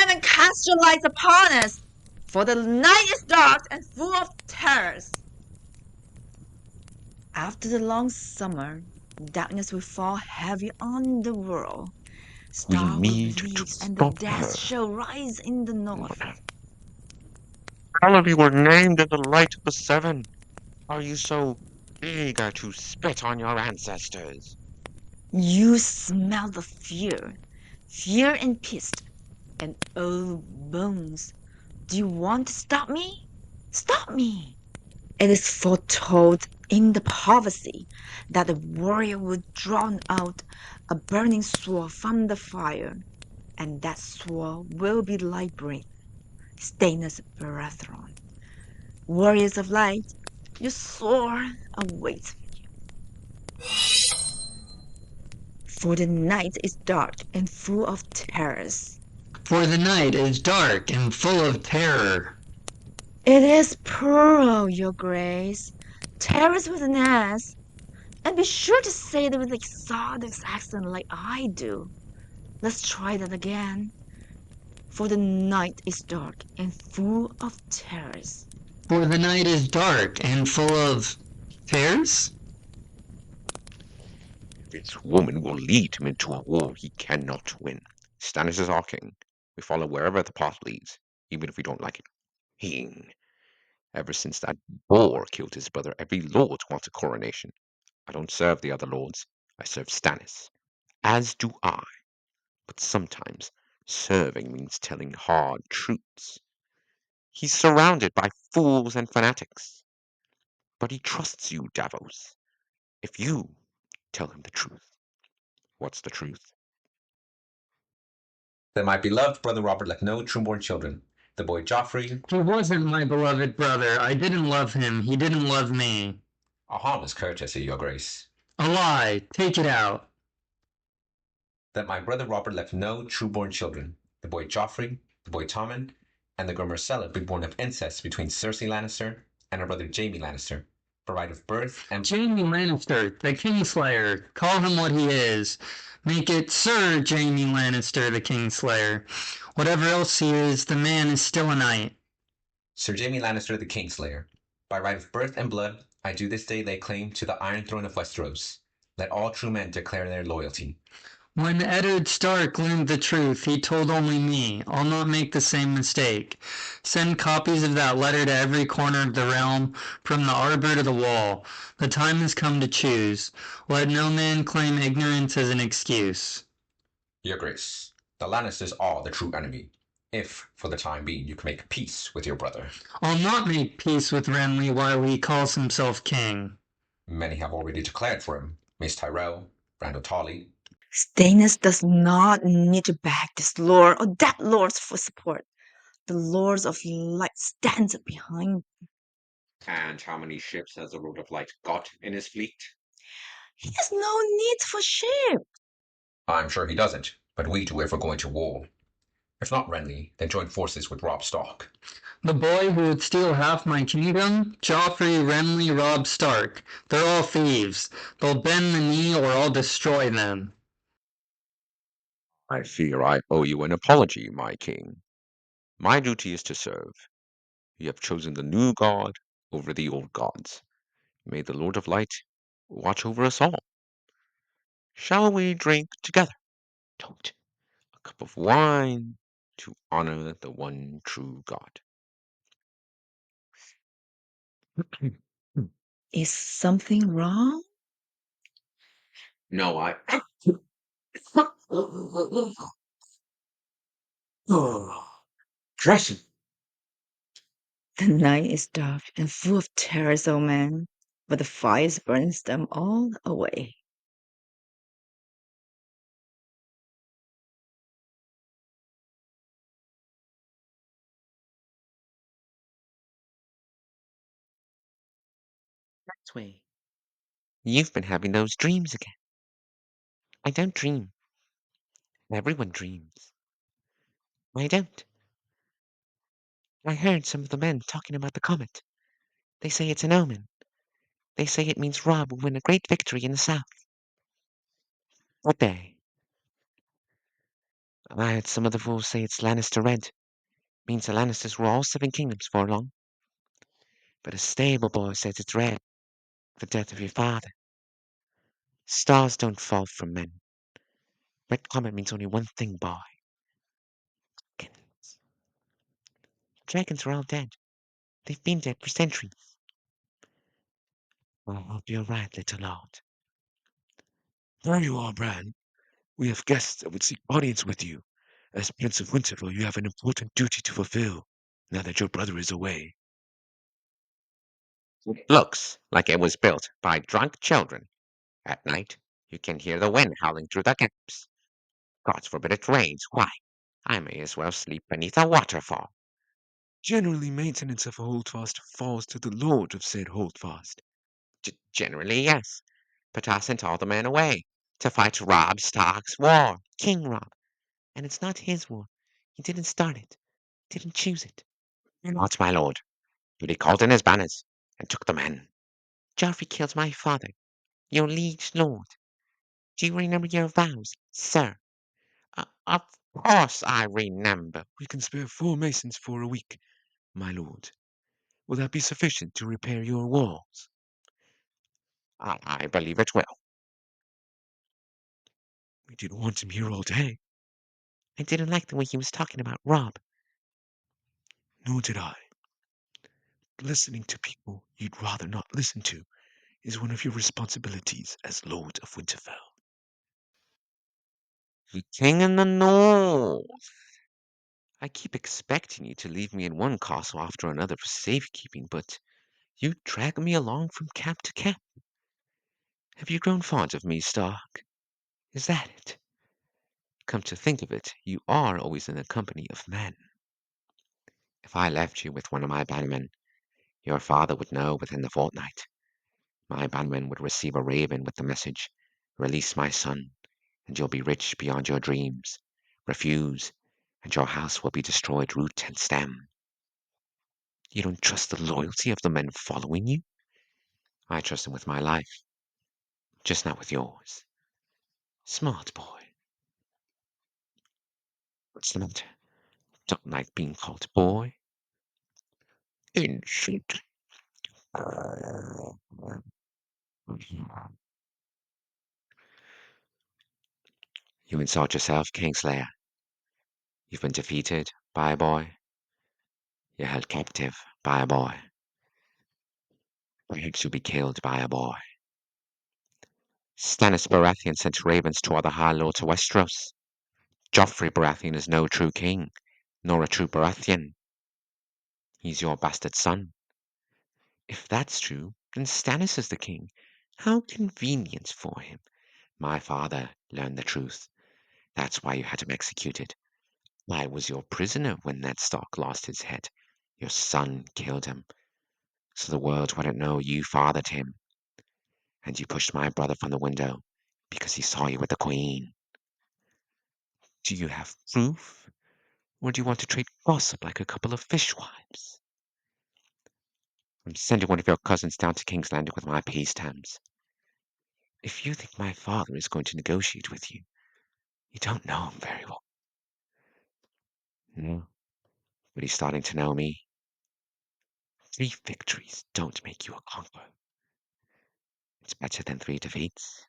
climb and cast your lights upon us, for the night is dark and full of terrors. After the long summer, darkness will fall heavy on the world. We Star will need to bleach and the stop dead her. shall rise in the north. All of you were named in the light of the seven. Are you so eager to spit on your ancestors? You smell the fear and peace, and old bones. Do you want to stop me? Stop me! It is foretold in the prophecy that the warrior would draw out a burning sword from the fire, and that sword will be light-bright, Stannis Baratheon. Warriors of light, your sword awaits you. For the night is dark and full of terrors. For the night is dark and full of terror. It is plural, your grace. Terrors with an S. And be sure to say it with exotic accent like I do. Let's try that again. For the night is dark and full of terrors. For the night is dark and full of terrors? This woman will lead him into a war he cannot win. Stannis is our king. We follow wherever the path leads, even if we don't like it. Ever since that boar killed his brother, every lord wants a coronation. I don't serve the other lords. I serve Stannis. As do I. But sometimes serving means telling hard truths. He's surrounded by fools and fanatics. But he trusts you, Davos. If you tell him the truth. What's the truth? That my beloved brother Robert left no true-born children. The boy Joffrey. He wasn't my beloved brother. I didn't love him. He didn't love me. A harmless courtesy, your grace. A lie. Take it out. That my brother Robert left no true-born children. The boy Joffrey, the boy Tommen, and the girl Myrcella be born of incest between Cersei Lannister and her brother Jaime Lannister, by right of birth and... Jaime Lannister, the Kingslayer. Call him what he is. Make it Sir Jaime Lannister, the Kingslayer. Whatever else he is, the man is still a knight. Sir Jaime Lannister, the Kingslayer. By right of birth and blood, I do this day lay claim to the Iron Throne of Westeros. Let all true men declare their loyalty. When Eddard Stark learned the truth, he told only me. I'll not make the same mistake. Send copies of that letter to every corner of the realm, from the arbor to the wall. The time has come to choose. Let no man claim ignorance as an excuse. Your grace, the Lannisters are the true enemy. If, for the time being, you can make peace with your brother. I'll not make peace with Renly while he calls himself king. Many have already declared for him. Mace Tyrell, Brandon Tolley. Stannis does not need to beg this lord or that lord's for support. The lords of light stands behind. And how many ships has the Lord of Light got in his fleet? He has no need for ship. I'm sure he doesn't, but we do if we're going to war. If not Renly, then join forces with Robb Stark. The boy who would steal half my kingdom? Joffrey, Renly, Robb Stark. They're all thieves. They'll bend the knee or I'll destroy them. I fear I owe you an apology, my king. My duty is to serve. You have chosen the new god over the old gods. May the Lord of Light watch over us all. Shall we drink together? Toast. A cup of wine to honor the one true God. Is something wrong? No, I. Dressing. The night is dark and full of terrors, O man, but the fire burns them all away. That's way. You've been having those dreams again. I don't dream. Everyone dreams. I don't. I heard some of the men talking about the comet. They say it's an omen. They say it means Robb will win a great victory in the south. What day? I heard some of the fools say it's Lannister red. Means the Lannisters were all 7 kingdoms for long. But a stable boy says it's red. The death of your father. Stars don't fall from men. Red comment means only one thing, boy. Dragons. Dragons are all dead. They've been dead for centuries. I hope you're right, little lord. There you are, Bran. We have guests that would seek audience with you. As Prince of Winterfell, you have an important duty to fulfill, now that your brother is away. It looks like it was built by drunk children. At night, you can hear the wind howling through the gaps. God forbid it rains. Why, I may as well sleep beneath a waterfall. Generally, maintenance of a holdfast falls to the lord of said holdfast. Generally, yes. But I sent all the men away to fight Robb Stark's war, King Robb. And it's not his war. He didn't start it, didn't choose it. Not my lord. But he called in his banners and took the men. Joffrey killed my father, your liege lord. Do you remember your vows, sir? Of course I remember. We can spare 4 masons for a week, my lord. Will that be sufficient to repair your walls? I believe it will. We didn't want him here all day. I didn't like the way he was talking about Robb. Nor did I. Listening to people you'd rather not listen to is one of your responsibilities as Lord of Winterfell. The king in the north. I keep expecting you to leave me in one castle after another for safekeeping, but you drag me along from camp to camp. Have you grown fond of me, Stark? Is that it? Come to think of it, you are always in the company of men. If I left you with one of my bannermen, your father would know within the fortnight. My bannerman would receive a raven with the message, "Release my son, and you'll be rich beyond your dreams. Refuse, and your house will be destroyed root and stem." You don't trust the loyalty of the men following you? I trust them with my life, just not with yours. Smart boy. What's the matter? Don't like being called boy? Insult. You insult yourself, Kingslayer. You've been defeated by a boy. You're held captive by a boy. Perhaps you'll be killed by a boy. Stannis Baratheon sent ravens toward the High Lord to Westeros. Joffrey Baratheon is no true king, nor a true Baratheon. He's your bastard son. If that's true, then Stannis is the king. How convenient for him. My father learned the truth. That's why you had him executed. I was your prisoner when Ned Stark lost his head. Your son killed him. So the world wouldn't know you fathered him. And you pushed my brother from the window because he saw you with the queen. Do you have proof? Or do you want to trade gossip like a couple of fishwives? I'm sending one of your cousins down to King's Landing with my peace terms. If you think my father is going to negotiate with you, you don't know him very well. No, but he's starting to know me. 3 victories don't make you a conqueror. It's better than 3 defeats.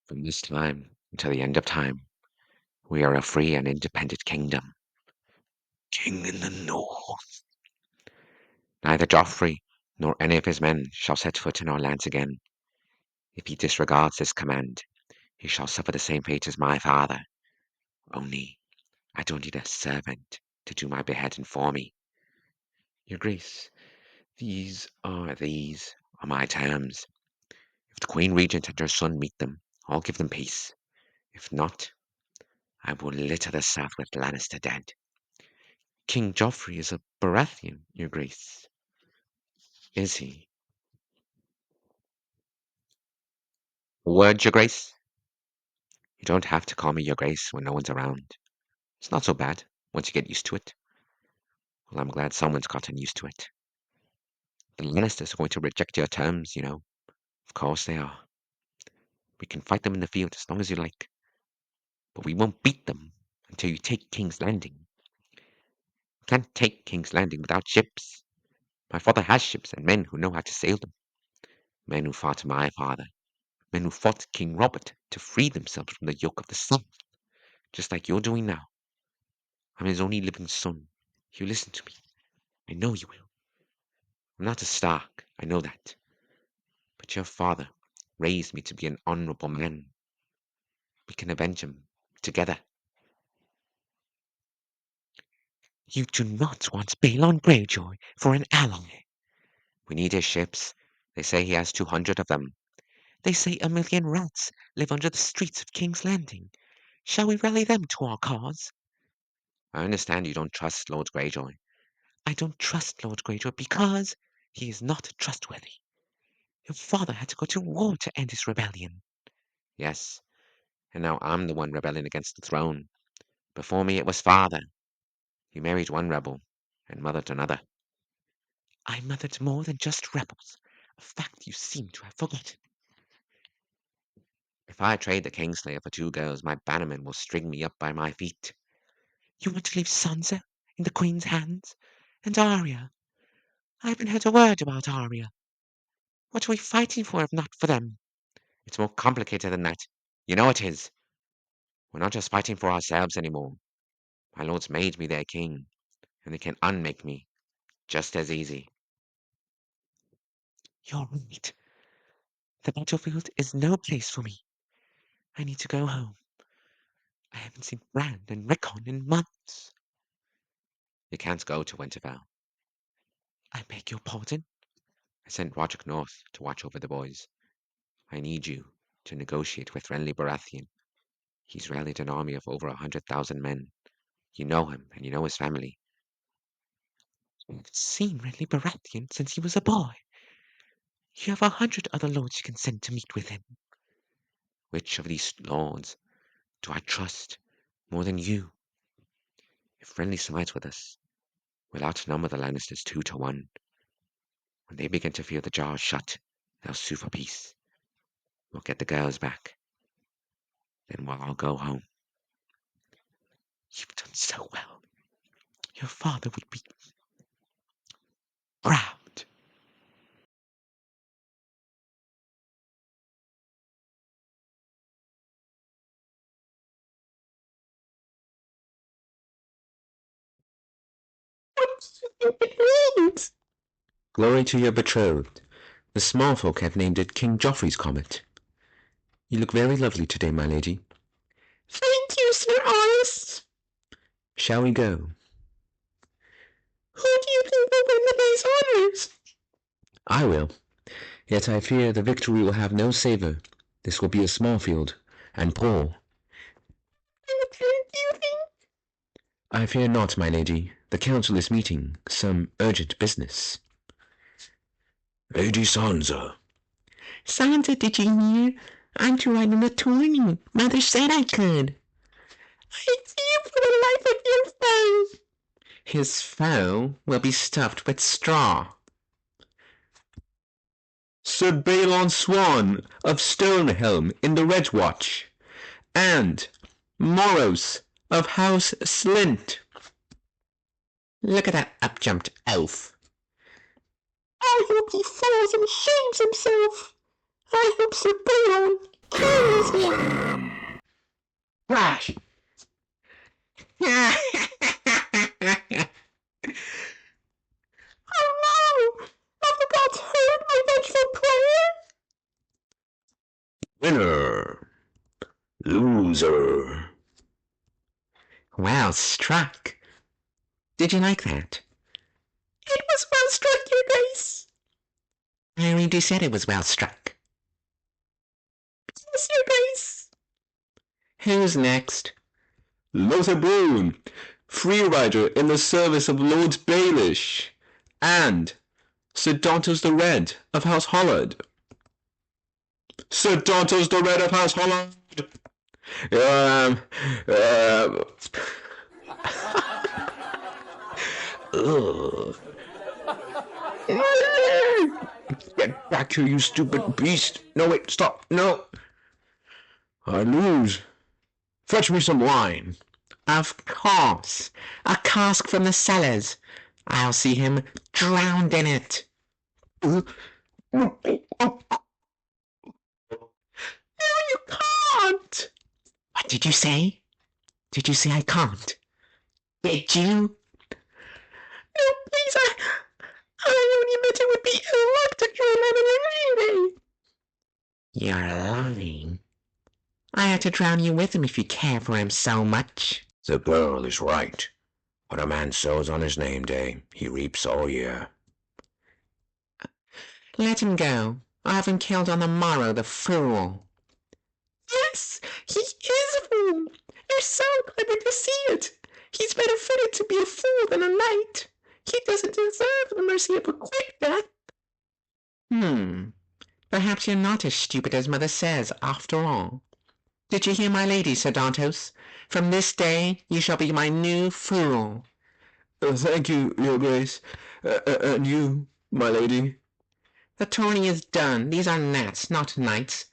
From this time until the end of time, we are a free and independent kingdom. King in the North. Neither Joffrey nor any of his men shall set foot in our lands again. If he disregards this command, he shall suffer the same fate as my father. Only, I don't need a servant to do my beheading for me. Your Grace, these are my terms. If the Queen Regent and her son meet them, I'll give them peace. If not, I will litter the south with Lannister dead. King Joffrey is a Baratheon, your Grace. Is he? Word, your Grace? You don't have to call me your Grace when no one's around. It's not so bad once you get used to it. Well, I'm glad someone's gotten used to it. The Lannisters are going to reject your terms, you know. Of course they are. We can fight them in the field as long as you like, but we won't beat them until you take King's Landing. You can't take King's Landing without ships. My father has ships and men who know how to sail them. Men who fought my father. Men who fought King Robert to free themselves from the yoke of the South, just like you're doing now. I'm his only living son. You listen to me. I know you will. I'm not a Stark, I know that. But your father raised me to be an honorable man. We can avenge him together. You do not want Balon Greyjoy for an ally. We need his ships. They say he has 200 of them. They say 1,000,000 rats live under the streets of King's Landing. Shall we rally them to our cause? I understand you don't trust Lord Greyjoy. I don't trust Lord Greyjoy because he is not trustworthy. Your father had to go to war to end his rebellion. Yes, and now I'm the one rebelling against the throne. Before me it was father. You married one rebel and mothered another. I mothered more than just rebels, a fact you seem to have forgotten. If I trade the Kingslayer for 2 girls, my bannermen will string me up by my feet. You want to leave Sansa in the Queen's hands? And Arya? I haven't heard a word about Arya. What are we fighting for if not for them? It's more complicated than that. You know it is. We're not just fighting for ourselves anymore. My lords made me their king, and they can unmake me just as easy. You're right. The battlefield is no place for me. I need to go home. I haven't seen Bran and Rickon in months. You can't go to Winterfell. I beg your pardon? I sent Roderick north to watch over the boys. I need you to negotiate with Renly Baratheon. He's rallied an army of over 100,000 men. You know him, and you know his family. I've seen Renly Baratheon since he was a boy. You have 100 other lords you can send to meet with him. Which of these lords do I trust more than you? If Renly sides with us, we'll outnumber the Lannisters 2-1. When they begin to feel the jaws shut, they'll sue for peace. We'll get the girls back. Then we'll all go home. You've done so well. Your father would be proud. Glory to your betrothed. The small folk have named it King Joffrey's Comet. You look very lovely today, my lady. Thank you, Sir Horace. Shall we go? Who do you think will win the day's honors? I will. Yet I fear the victory will have no savour. This will be a small field, and poor. And do you think? I fear not, my lady. The council is meeting. Some urgent business. Lady Sansa. Sansa, did you hear? I'm to ride in the tourney. Mother said I could. I fear for the life of your foe. His foe will be stuffed with straw. Sir Balon Swan of Stonehelm in the Red Watch, and Moros of House Slint. Look at that up-jumped elf. I hope he falls and shames himself. I hope Sir Balon kills him. Flash! Oh no! I forgot to hurt my vengeful player. Winner. Loser. Well struck. Did you like that? It was well struck, Your Grace. I already said it was well struck. Yes, Your Grace. Who's next? Lothar Brune, free rider in the service of Lord Baelish, and Sir Dantos the Red of House Hollard. Sir Dantos the Red of House Hollard. Get back here, you stupid beast. No, wait, stop. No. I lose. Fetch me some wine. Of course. A cask from the cellars. I'll see him drowned in it. No, you can't. What did you say? Did you say I can't? Did you? No, please, I only meant it would be ill luck to drown him in a You're lying. I had to drown you with him if you care for him so much. The girl is right. What a man sows on his name day, he reaps all year. Let him go. I'll have him killed on the morrow, the fool. Yes, he is a fool. You're so clever to see it. He's better fitted to be a fool than a knight. He doesn't deserve the mercy of a quick death. Perhaps you're not as stupid as Mother says, after all. Did you hear my lady, Sir Dantos? From this day you shall be my new fool. Thank you, your grace. And you, my lady. The tourney is done. These are gnats, not knights.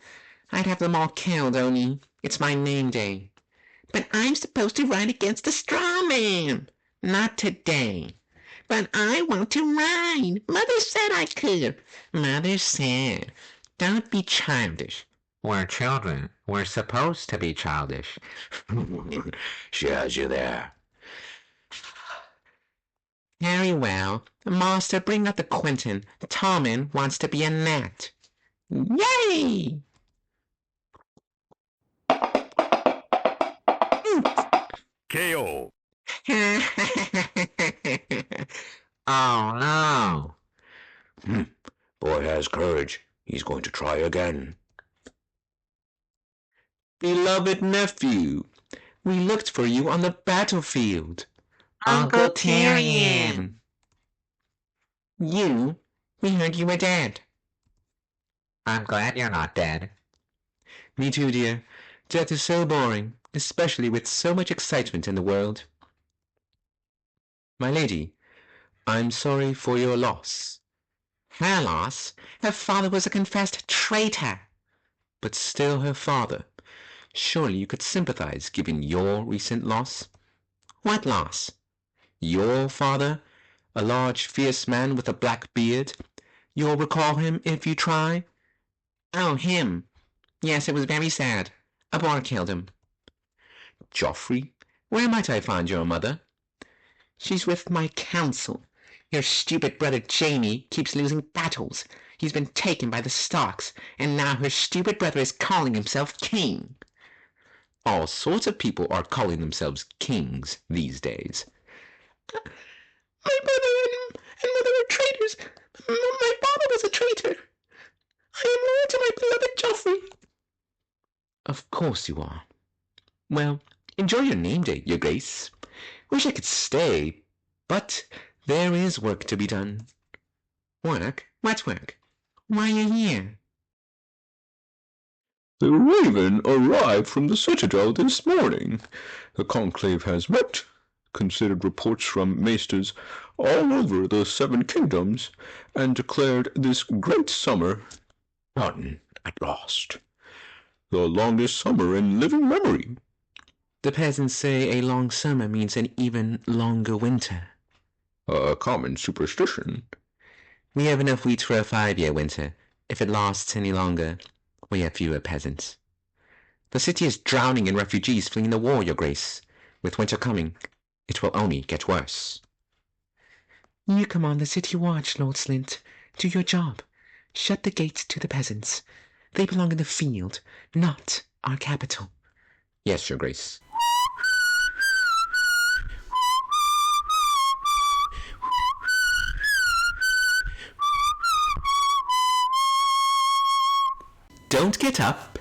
I'd have them all killed, only it's my name day. But I'm supposed to ride against the straw man. Not today. But I want to ride. Mother said I could. Mother said. Don't be childish. We're children. We're supposed to be childish. She has you there. Very well. Master, bring up the Quentin. Tommen wants to be a gnat. Yay! KO. Oh no. Boy has courage. He's going to try again. Beloved nephew, we looked for you on the battlefield. Uncle Tyrion. We heard you were dead. I'm glad you're not dead. Me too, dear. Death is so boring, especially with so much excitement in the world. My lady, I'm sorry for your loss. Her loss? Her father was a confessed traitor. But still her father. Surely you could sympathize given your recent loss? What loss? Your father, a large fierce man with a black beard. You'll recall him if you try? Oh, him. Yes, it was very sad. A boar killed him. Joffrey, where might I find your mother? She's with my council. Your stupid brother Jaime keeps losing battles. He's been taken by the Starks, and now her stupid brother is calling himself king. All sorts of people are calling themselves kings these days. My brother and mother are traitors. My father was a traitor. I am loyal to my beloved Joffrey. Of course you are. Well, enjoy your name day, your grace. Wish I could stay, but there is work to be done. Work? What work? Why are you here? The Raven arrived from the Citadel this morning. The conclave has met, considered reports from maesters all over the Seven Kingdoms, and declared this great summer done at last. The longest summer in living memory. The peasants say a long summer means an even longer winter. A common superstition. We have enough wheat for a 5-year winter. If it lasts any longer, we have fewer peasants. The city is drowning in refugees fleeing the war, your grace. With winter coming, it will only get worse. You command the city watch, Lord Slint. Do your job. Shut the gates to the peasants. They belong in the field, not our capital. Yes, your grace. Don't get up.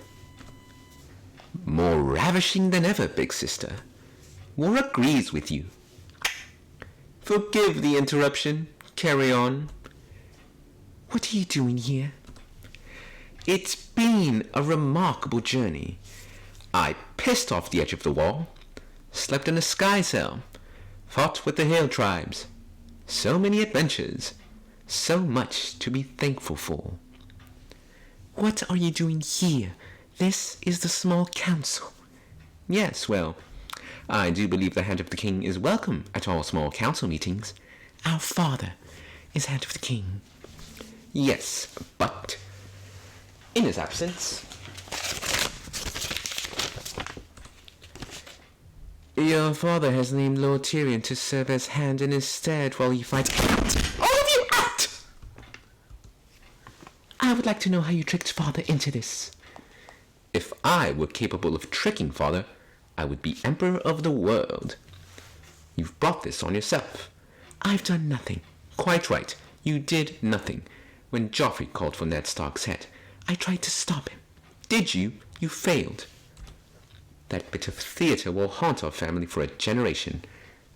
More ravishing than ever, big sister. War agrees with you. Forgive the interruption. Carry on. What are you doing here? It's been a remarkable journey. I pissed off the edge of the wall, slept in a sky cell, fought with the hill tribes. So many adventures, so much to be thankful for. What are you doing here? This is the small council. Yes, well, I do believe the hand of the king is welcome at all small council meetings. Our father is hand of the king. Yes, but in his absence, your father has named Lord Tyrion to serve as hand in his stead while he fights. Out! All of you out! I would like to know how you tricked father into this. If I were capable of tricking father, I would be emperor of the world. You've brought this on yourself. I've done nothing. Quite right. You did nothing. When Joffrey called for Ned Stark's head, I tried to stop him. Did you? You failed. That bit of theater will haunt our family for a generation.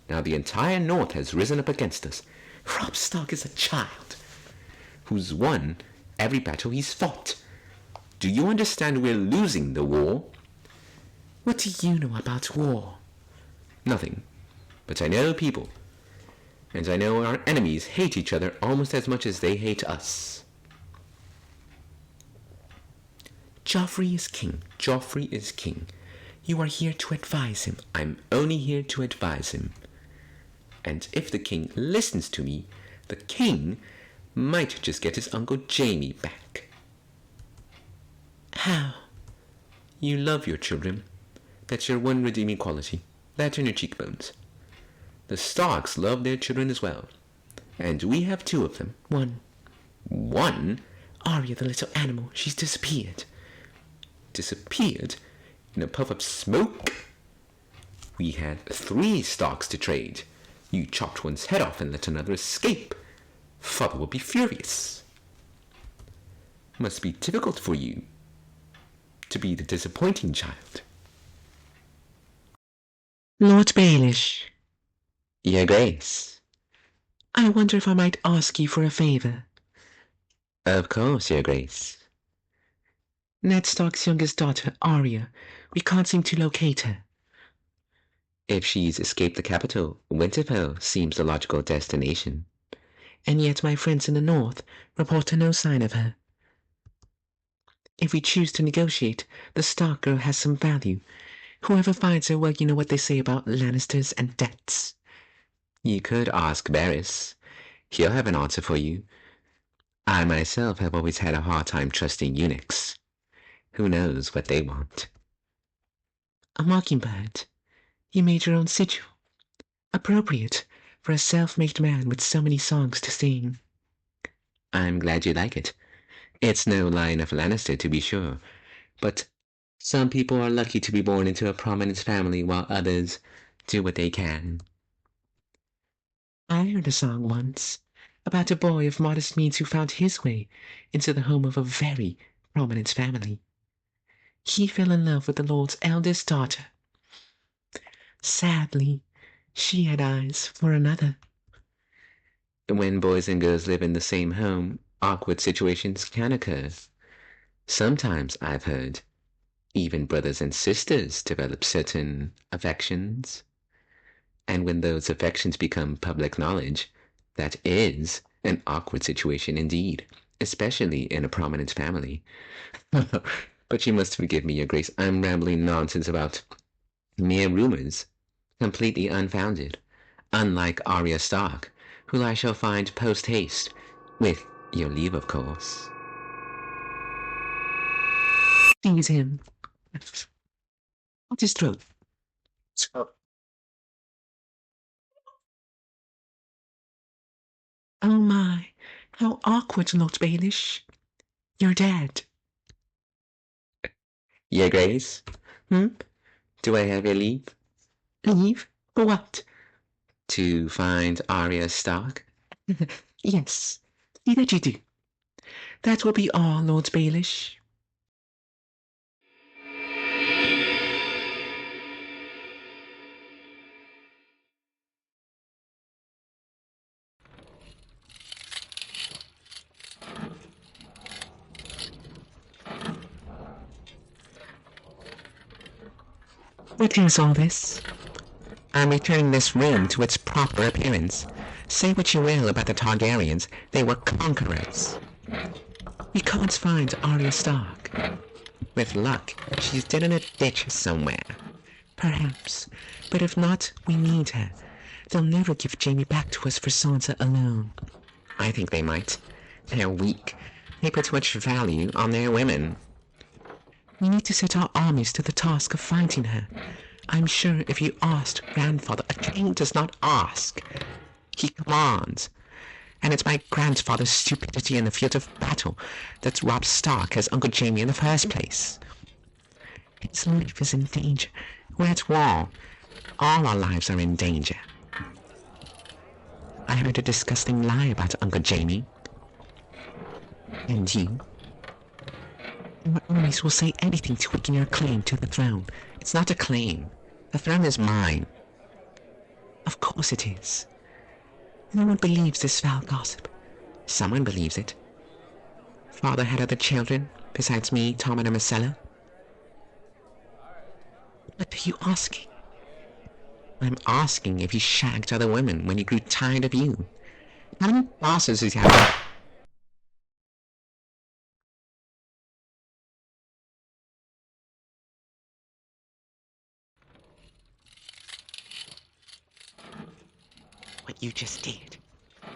Now the entire North has risen up against us. Robb Stark is a child who's won every battle he's fought. Do you understand we're losing the war? What do you know about war? Nothing. But I know people. And I know our enemies hate each other almost as much as they hate us. Joffrey is king. Joffrey is king. You are here to advise him. I'm only here to advise him. And if the king listens to me, the king might just get his Uncle Jaime back. How? You love your children. That's your one redeeming quality. That and your cheekbones. The Starks love their children as well. And we have two of them. One? Arya, the little animal. She's disappeared. Disappeared? In a puff of smoke? We had 3 Starks to trade. You chopped one's head off and let another escape. Father will be furious. Must be difficult for you to be the disappointing child. Lord Baelish. Your Grace. I wonder if I might ask you for a favor. Of course, Your Grace. Ned Stark's youngest daughter, Arya. We can't seem to locate her. If she's escaped the capital, Winterfell seems the logical destination. And yet my friends in the north report no sign of her. If we choose to negotiate, the Stark girl has some value. Whoever finds her, well, you know what they say about Lannisters and debts. You could ask Varys. He'll have an answer for you. I myself have always had a hard time trusting eunuchs. Who knows what they want? A mockingbird. You made your own sigil. Appropriate for a self-made man with so many songs to sing. I'm glad you like it. It's no line of Lannister, to be sure, but some people are lucky to be born into a prominent family while others do what they can. I heard a song once about a boy of modest means who found his way into the home of a very prominent family. He fell in love with the Lord's eldest daughter. Sadly, she had eyes for another. When boys and girls live in the same home, awkward situations can occur. Sometimes, I've heard, even brothers and sisters develop certain affections. And when those affections become public knowledge, that is an awkward situation indeed, especially in a prominent family. But you must forgive me, Your Grace, I'm rambling nonsense about mere rumors, completely unfounded, unlike Arya Stark, who I shall find post-haste, with your leave, of course. Seize him. Cut his throat. Oh my, how awkward, Lord Baelish. You're dead. Your Grace? Do I have your leave? Leave? For what? To find Arya Stark? Yes, see that you do. That will be all, Lord Baelish. What is all this? I'm returning this room to its proper appearance. Say what you will about the Targaryens, they were conquerors. We can't find Arya Stark. With luck, she's dead in a ditch somewhere. Perhaps. But if not, we need her. They'll never give Jaime back to us for Sansa alone. I think they might. They're weak. They put too much value on their women. We need to set our armies to the task of finding her. I'm sure if you asked grandfather, a king does not ask. He commands. And it's my grandfather's stupidity in the field of battle that's robbed Stark as Uncle Jaime in the first place. His life is in danger. We're at war. All our lives are in danger. I heard a disgusting lie about Uncle Jaime. And you? Your armies will say anything to weaken your claim to the throne. It's not a claim. The throne is mine. Of course it is. No one believes this foul gossip. Someone believes it. Father had other children, besides me, Tom, and Marcella. What are you asking? I'm asking if he shagged other women when he grew tired of you. How many bosses does he have? What you just did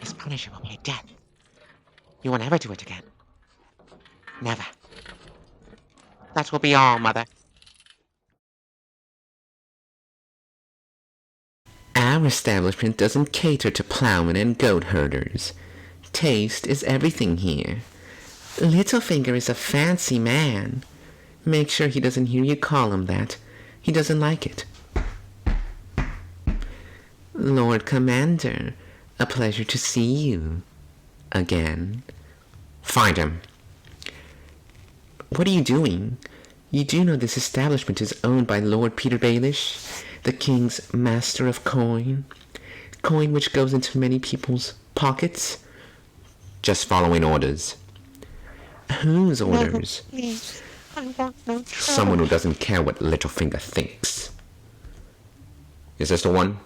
is punishable by death. You will never do it again. Never. That will be all, Mother. Our establishment doesn't cater to plowmen and goat herders. Taste is everything here. Littlefinger is a fancy man. Make sure he doesn't hear you call him that. He doesn't like it. Lord Commander, a pleasure to see you. Again. Find him. What are you doing? You do know this establishment is owned by Lord Peter Baelish, the King's master of coin. Coin which goes into many people's pockets. Just following orders. Whose orders? No, please. I want no trouble. Someone who doesn't care what Littlefinger thinks. Is this the one?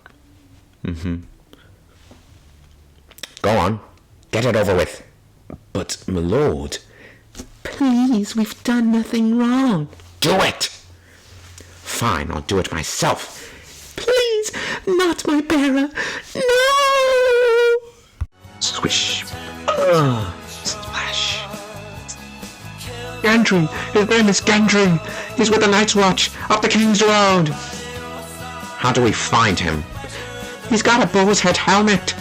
Go on. Get it over with. But, my lord... Please, we've done nothing wrong. Do it! Fine, I'll do it myself. Please, not my bearer. No! Swish. Splash. Gendry! His name is Gendry! He's with the Night's Watch, up the King's Road! How do we find him? He's got a bull's head helmet,